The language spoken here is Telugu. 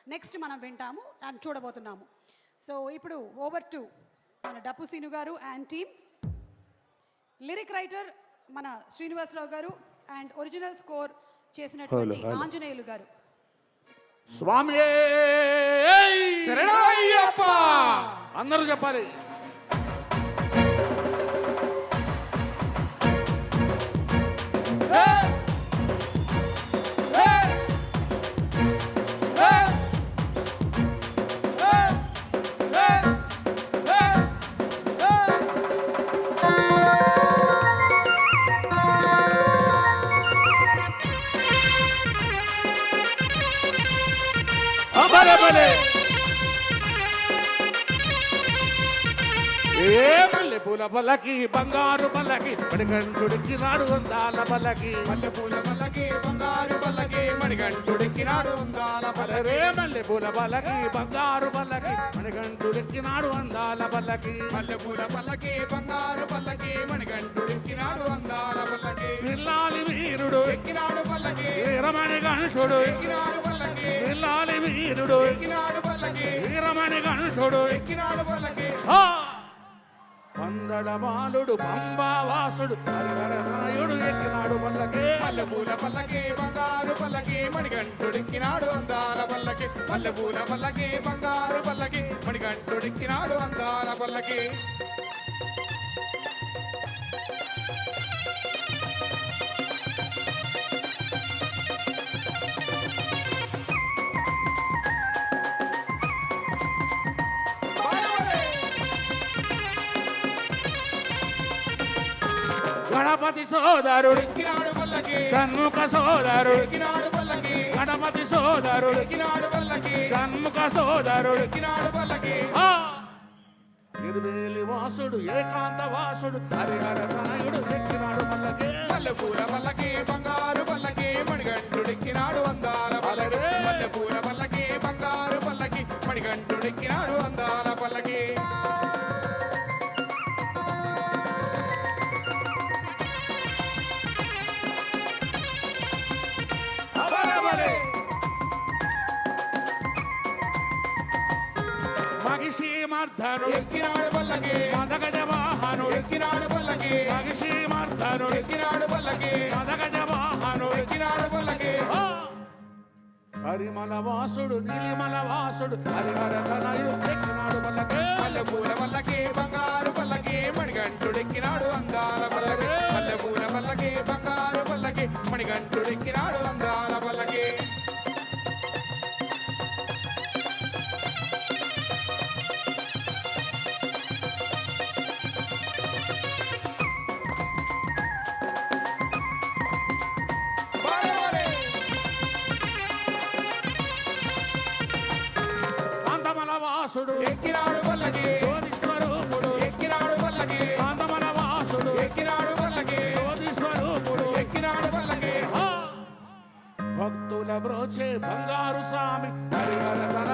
నెక్స్ట్ మనం వింటాము అండ్ చూడబోతున్నాము. సో ఇప్పుడు ఓవర్ టు మన డప్పు సీను గారు అండ్ టీమ్. లిరిక్ రైటర్ మన శ్రీనివాసరావు గారు అండ్ ఒరిజినల్ స్కోర్ చేసినటువంటి ఆంజనేయులు గారు. స్వామి అందరూ చెప్పాలి. పూల పల్లకి బంగారు పల్లకి మణికంఠుడికి నాడు అందాల పల్లకి. మల్లె పూల పల్లకి బంగారు పల్లకి మణికంఠుడికి నాడు అందాల పల్లకి. మల్లె పూల పల్లకి బంగారు పల్లకి మణికంఠుడికి నాడు అందాల పల్లకి. మల్లె పూల పల్లకి బంగారు పల్లకి మణికంఠుడికి నాడు అందాల పల్లకి. పిల్లాలి వీరుడు ఎక్కినాడు పల్లకి వీరమణి గంఠుడు. ఎక్కినాడు పల్లకి పిల్లాలి వీరుడు ఎక్కినాడు పల్లకి వీరమణి గంఠుడు. ఎక్కినాడు పల్లకి. పందడ బాలుడు పంబావాసుడు హరిహరనాయుడు ఎక్కినాడు పల్లకి. మల్లె పూల పల్లకి బంగారు పల్లకి మణికంఠుడిక్కినాడు అందాల పల్లకి. మల్లె పూల పల్లకి బంగారు పల్లకి మణికంఠుడిక్కినాడు అందాల పల్లకి. గణపతి సోదరుడు ఎక్కినాడు పల్లకి షణ్ముఖ సోదరుడు. ఎక్కినాడు పల్లకి గణపతి సోదరుడు ఎక్కినాడు పల్లకి షణ్ముఖ సోదరుడు. ఎక్కినాడు పల్లకి. తిరువేలి వాసుడు ఏకాంత వాసుడు హరిహర తనయుడు ఎక్కినాడు పల్లకి. మల్లె పూల పల్లకి బంగారు పల్లకి మణికంఠుడిక్కినాడు అందాల పల్లకి. మల్లె పూల పల్లకి బంగారు పల్లకి మణికంఠుడిక్కినాడు అందాల పల్లకి. మగిషీమర్ధనుడు ఎక్కినాడు పల్లకి మదగజ వాహనుడు. ఎక్కినాడు పల్లకి మగిషీమర్ధనుడు ఎక్కినాడు పల్లకి మదగజ వాహనుడు. ఎక్కినాడు పల్లకి. హరిమల వాసుడు నీలిమల వాసుడు హరిహర తనయుడు ఎక్కినాడు పల్లకి. మల్లె పూల పల్లకి బంగారు పల్లకి మణికంఠుడిక్కినాడు అందాల పల్లకి. మల్లె పూల పల్లకి బంగారు పల్లకి మణికంఠుడిక్కినాడు అందాల పల్లకి. వాసుడు ఎక్కినాడు పల్లకి స్వరూపుడు. ఎక్కినాడు పల్లకి కాంతమల వాసుడు ఎక్కినాడు పల్లకి స్వరూపుడు. ఎక్కినాడు పల్లకి. భక్తుల బ్రోచే బంగారు స్వామి హరిహర తన